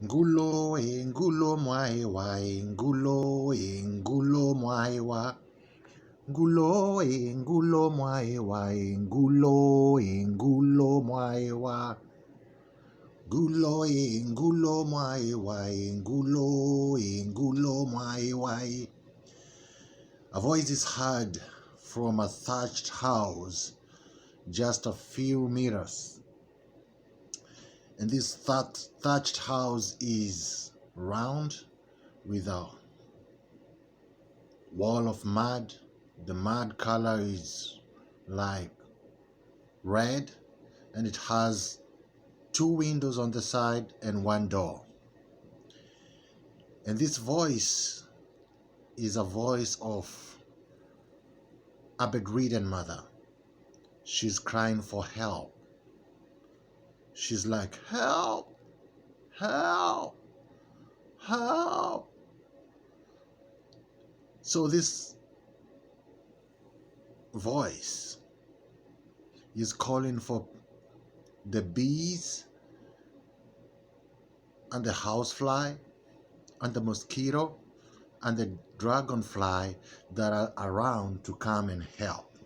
Ngulo ngulo mwae wa ngulo mwae wa ngulo ngulo mwae wa ngulo mwae wa ngulo mwae wa ngulo mwae wa. A voice is heard from a thatched house just a few meters. And this thatched house is round with a wall of mud. The mud color is like red, and it has 2 windows on the side and 1 door. And this voice is a voice of a bedridden mother. She's crying for help. She's like, help, help, help. So this voice is calling for the bees and the housefly and the mosquito and the dragonfly that are around to come and help.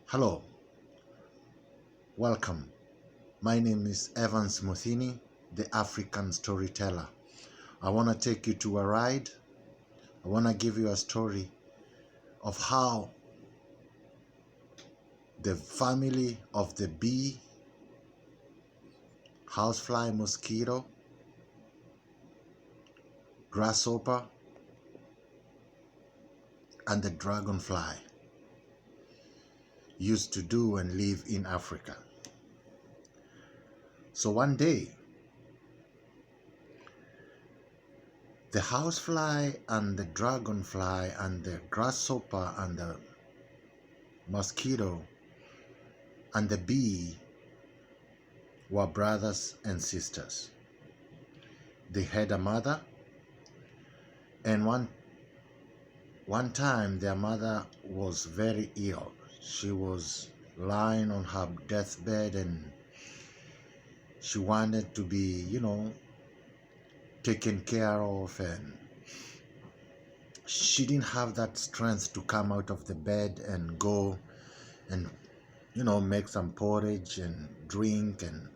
Hello, welcome. My name is Evans Muthini, the African storyteller. I want to take you to a ride. I want to give you a story of how the family of the bee, housefly, mosquito, grasshopper, and the dragonfly used to do and live in Africa. So one day, the housefly and the dragonfly and the grasshopper and the mosquito and the bee were brothers and sisters. They had a mother, and one time their mother was very ill. She was lying on her deathbed and she wanted to be, taken care of, and she didn't have that strength to come out of the bed and go and make some porridge and drink. And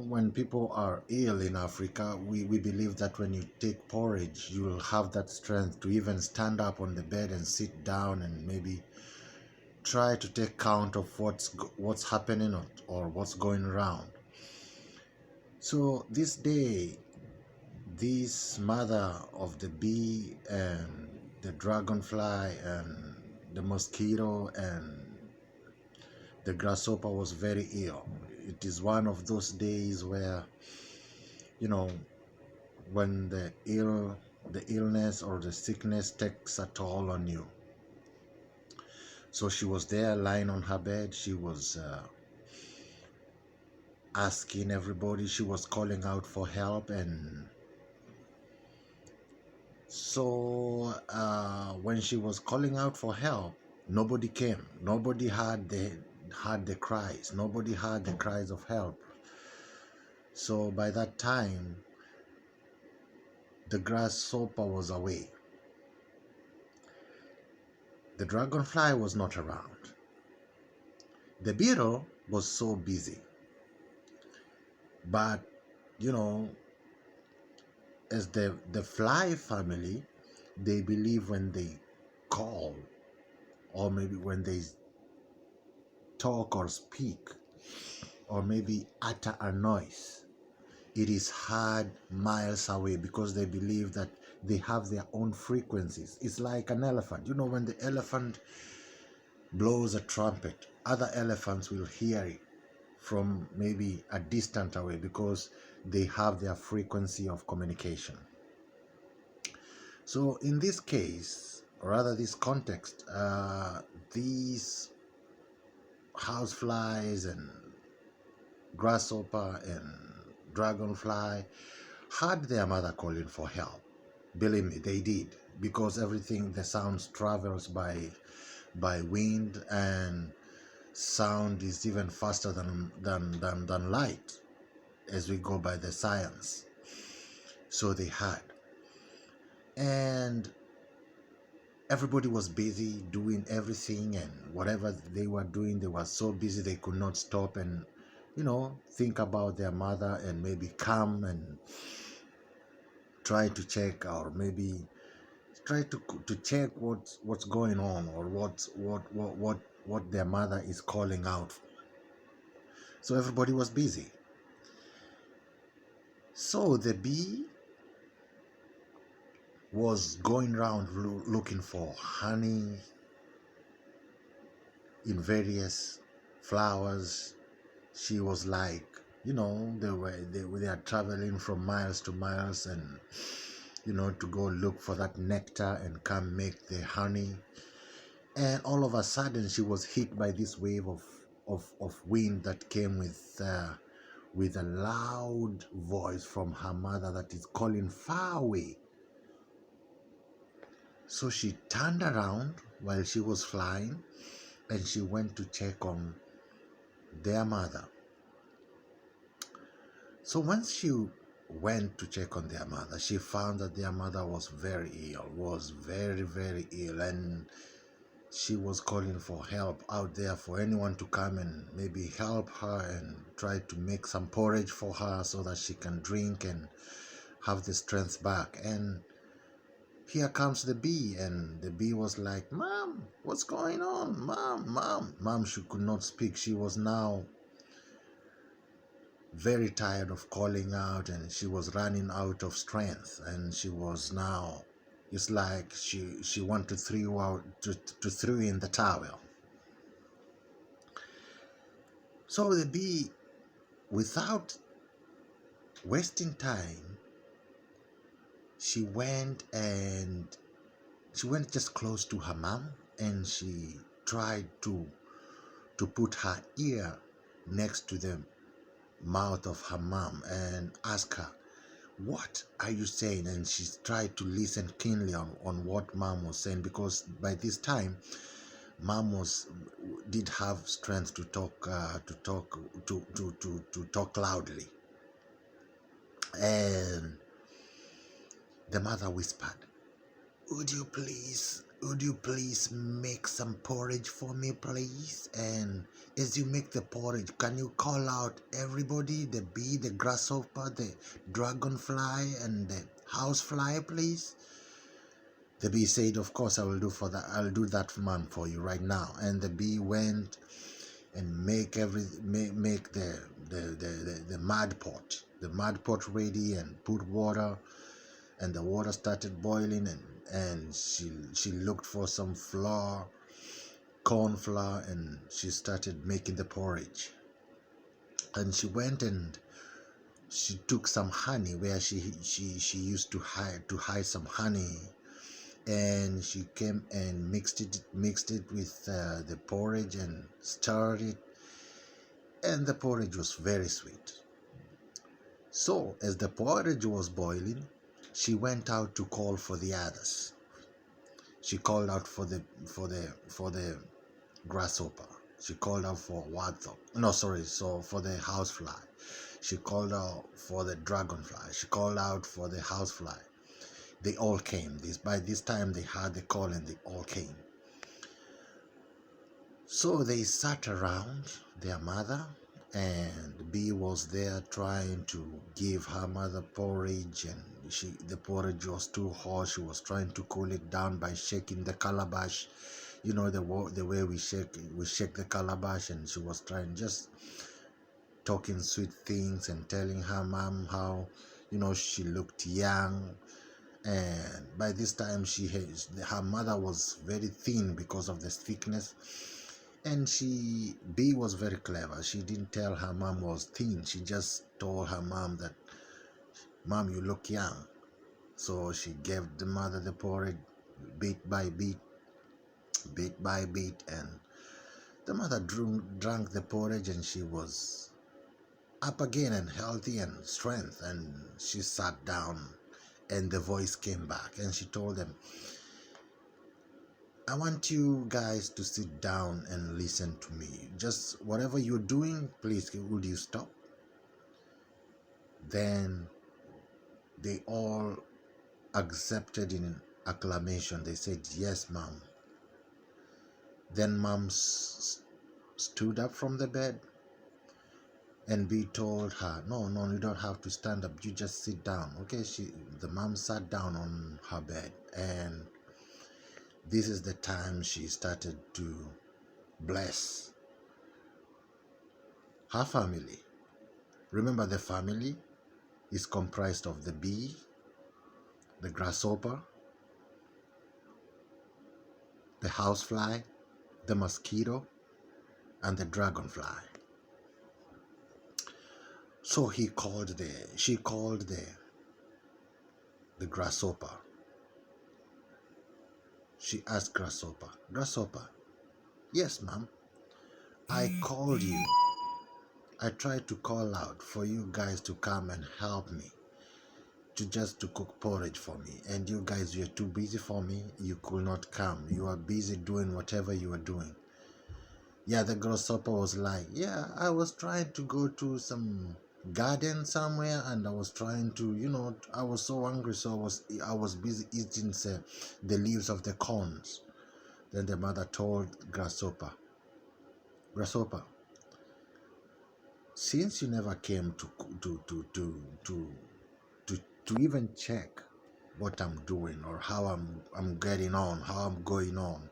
when people are ill in Africa, we believe that when you take porridge, you will have that strength to even stand up on the bed and sit down and maybe try to take count of what's happening or what's going around. So this day, this mother of the bee and the dragonfly and the mosquito and the grasshopper was very ill. It is one of those days where, when the illness or the sickness takes a toll on you. So she was there lying on her bed. She was asking everybody. She was calling out for help. And so when she was calling out for help, nobody came. Nobody heard the cries. Nobody heard the cries of help. So by that time, the grasshopper was away. The dragonfly was not around. The beetle was so busy. But, as the fly family, they believe when they call, or maybe when they talk or speak, or maybe utter a noise, it is heard miles away, because they believe that they have their own frequencies. It's like an elephant. When the elephant blows a trumpet, other elephants will hear it from maybe a distant away, because they have their frequency of communication. So in this case, or rather this context, these houseflies and grasshopper and dragonfly heard their mother calling for help. Believe me, they did, because the sounds travels by wind, and sound is even faster than light. as we go by the science. So they had. And everybody was busy doing everything, and whatever they were doing, they were so busy they could not stop and, think about their mother and maybe come and try to check, or maybe try to check what's going on, or what their mother is calling out. So everybody was busy. So the bee was going around looking for honey in various flowers. She was like, they are traveling from miles to miles, and to go look for that nectar and come make the honey. And all of a sudden she was hit by this wave of wind that came with a loud voice from her mother that is calling far away. So she turned around while she was flying, and she went to check on their mother. So once she went to check on their mother, she found that their mother was very ill, was very, very ill, and she was calling for help out there, for anyone to come and maybe help her and try to make some porridge for her so that she can drink and have the strength back. And here comes the bee, and the bee was like, "Mom, what's going on? Mom." She could not speak. She was now very tired of calling out, and she was running out of strength, and she was now, it's like she wanted to throw in the towel. So the bee, without wasting time, she went just close to her mom, and she tried to put her ear next to the mouth of her mom and ask her, "What are you saying?" And she tried to listen keenly on what mom was saying, because by this time mom did have strength to talk loudly. And the mother whispered, would you please make some porridge for me, please? And as you make the porridge, can you call out everybody, the bee, the grasshopper, the dragonfly, and the housefly, please? The bee said, "Of course, I'll do that, man, for you right now." And the bee went and make the mud pot ready, and put water, and the water started boiling, and she looked for some corn flour, and she started making the porridge. And she went and she took some honey, where she used to hide some honey, and she came and mixed it with the porridge and stirred it, and the porridge was very sweet. So as the porridge was boiling, she went out to call for the others. She called out for the grasshopper. She called out for for the housefly. She called out for the dragonfly. She called out for the housefly. They all came. By this time they heard the call, and they all came. So they sat around their mother, and Bee was there trying to give her mother porridge, and the porridge was too hot. She was trying to cool it down by shaking the calabash, the way we shake the calabash, and she was trying, just talking sweet things and telling her mom how she looked young. And by this time her mother was very thin because of the sickness. And Bee was very clever. She didn't tell her mom was thin. She just told her mom that, "Mom, you look young." So she gave the mother the porridge bit by bit, and the mother drank the porridge, and she was up again and healthy and strength. And she sat down, and the voice came back, and she told them, "I want you guys to sit down and listen to me. Just whatever you're doing, please, would you stop?" Then they all accepted in acclamation. They said, "Yes, mom." Then mom stood up from the bed, and B told her, "No, no, you don't have to stand up. You just sit down." Okay, the mom sat down on her bed, and this is the time she started to bless her family. Remember, the family is comprised of the bee, the grasshopper, the housefly, the mosquito, and the dragonfly. So she called the grasshopper. She asked Grasshopper, "Grasshopper, yes, ma'am, I called you. I tried to call out for you guys to come and help me, to cook porridge for me, and you guys were too busy for me. You could not come. You were busy doing whatever you were doing." Yeah, the grasshopper was like, "Yeah, I was trying to go to some garden somewhere, and I was trying to, I was so hungry, so I was busy eating the leaves of the corns." Then the mother told Grasshopper, "Grasshopper, since you never came to even check what I'm doing or how I'm getting on, how I'm going on,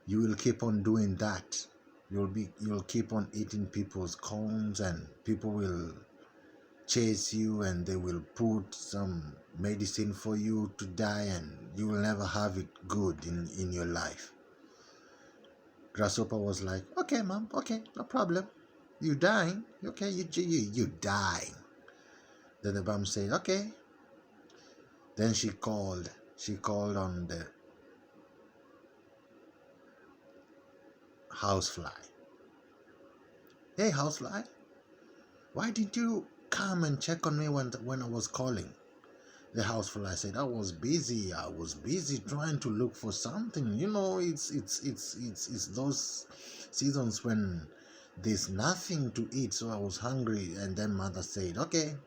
you will keep on doing that. You'll keep on eating people's corns, and people will chase you, and they will put some medicine for you to die, and you will never have it good in your life." Grasshopper was like, "Okay, mom, okay, no problem. You dying? Okay, you dying." Then the mom said, "Okay." Then she called on the housefly. "Hey, housefly, why didn't you come and check on me when I was calling?" The housefly said, "I was busy. I was busy trying to look for something. It's those seasons when there's nothing to eat, so I was hungry." And then mother said, "Okay,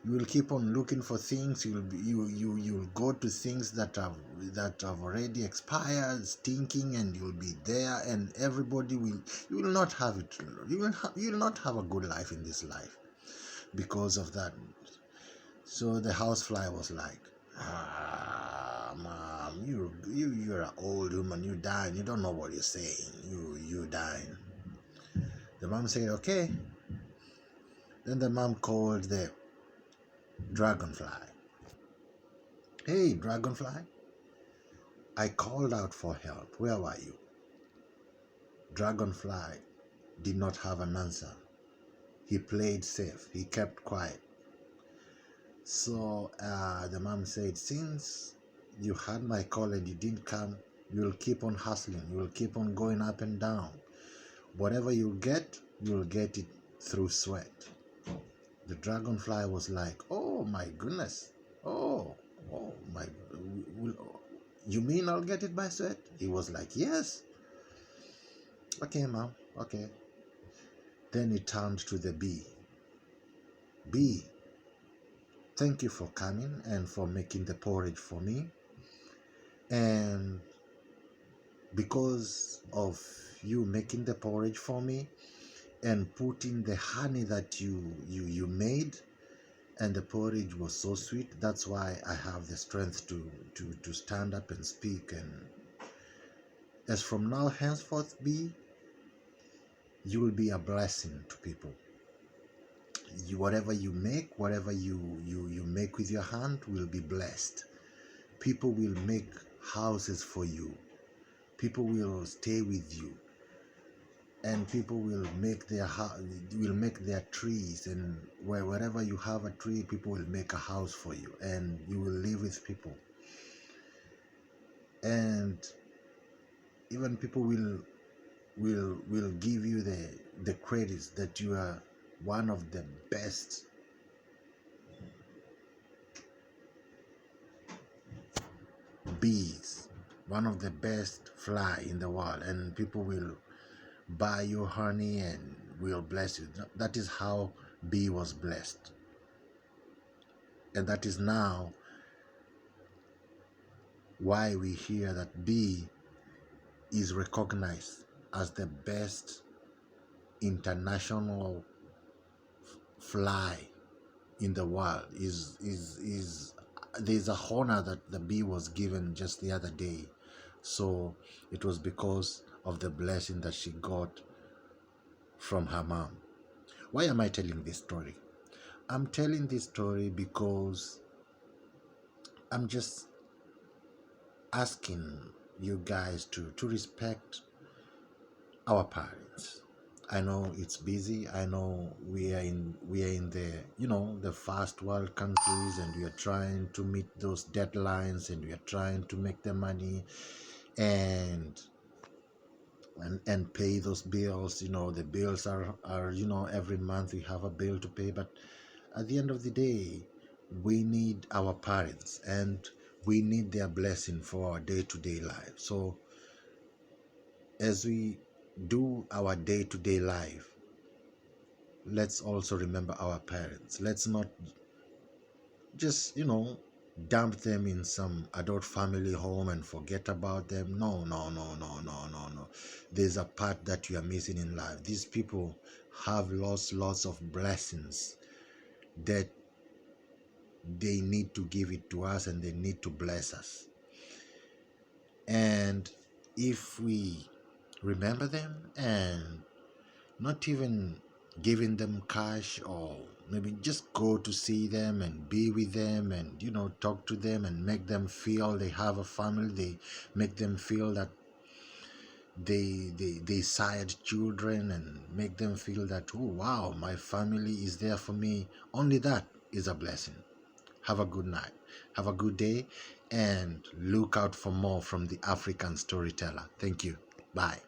you will keep on looking for things. You'll go to things that have already expired, stinking, and you'll be there, and everybody will you will not have it. You will not have a good life in this life because of that." So the housefly was like, Mom, you're an old woman. You dying. You don't know what you're saying. You dying." The mom said, "Okay." Then the mom called the dragonfly. "Hey, dragonfly, I called out for help. Where were you?" Dragonfly did not have an answer. He played safe. He kept quiet. So the mom said, "Since you had my call and you didn't come, you'll keep on hustling. You'll keep on going up and down. Whatever you'll get it through sweat." The dragonfly was like, "Oh my goodness. Oh, oh my. You mean I'll get it by sweat?" He was like, "Yes." "Okay, mom. Okay." Then he turned to the bee. "Bee, thank you for coming and for making the porridge for me. And because of you making the porridge for me and putting the honey that you made, and the porridge was so sweet, that's why I have the strength to stand up and speak. And as from now henceforth, bee, you will be a blessing to people. Whatever you make, whatever you make with your hand will be blessed. People will make houses for you. People will stay with you, and people will make their trees, and wherever you have a tree, people will make a house for you, and you will live with people. And even people will give you the credits that you are one of the best bees, one of the best fly in the world, and people will buy your honey and will bless you. That is how B was blessed. And that is now why we hear that B is recognized as the best international fly in the world. Is There's a honor that the bee was given just the other day. So it was because of the blessing that she got from her mom. Why am I telling this story? I'm telling this story because I'm just asking you guys to respect our parents. I know it's busy. I know we are in the the fast world countries, and we are trying to meet those deadlines, and we are trying to make the money and and pay those bills. The bills are every month we have a bill to pay, but at the end of the day, we need our parents, and we need their blessing for our day-to-day life. So as we do our day-to-day life, let's also remember our parents. Let's not just dump them in some adult family home and forget about them. No, no, no, no, no, no, no. There's a part that you are missing in life. These people have lots of blessings that they need to give it to us, and they need to bless us. And if we remember them and not even giving them cash, or maybe just go to see them and be with them, and talk to them and make them feel they have a family. They make them feel that they sired children, and make them feel that, oh wow, my family is there for me. Only that is a blessing. Have a good night, have a good day, and look out for more from the African Storyteller. Thank you. Bye.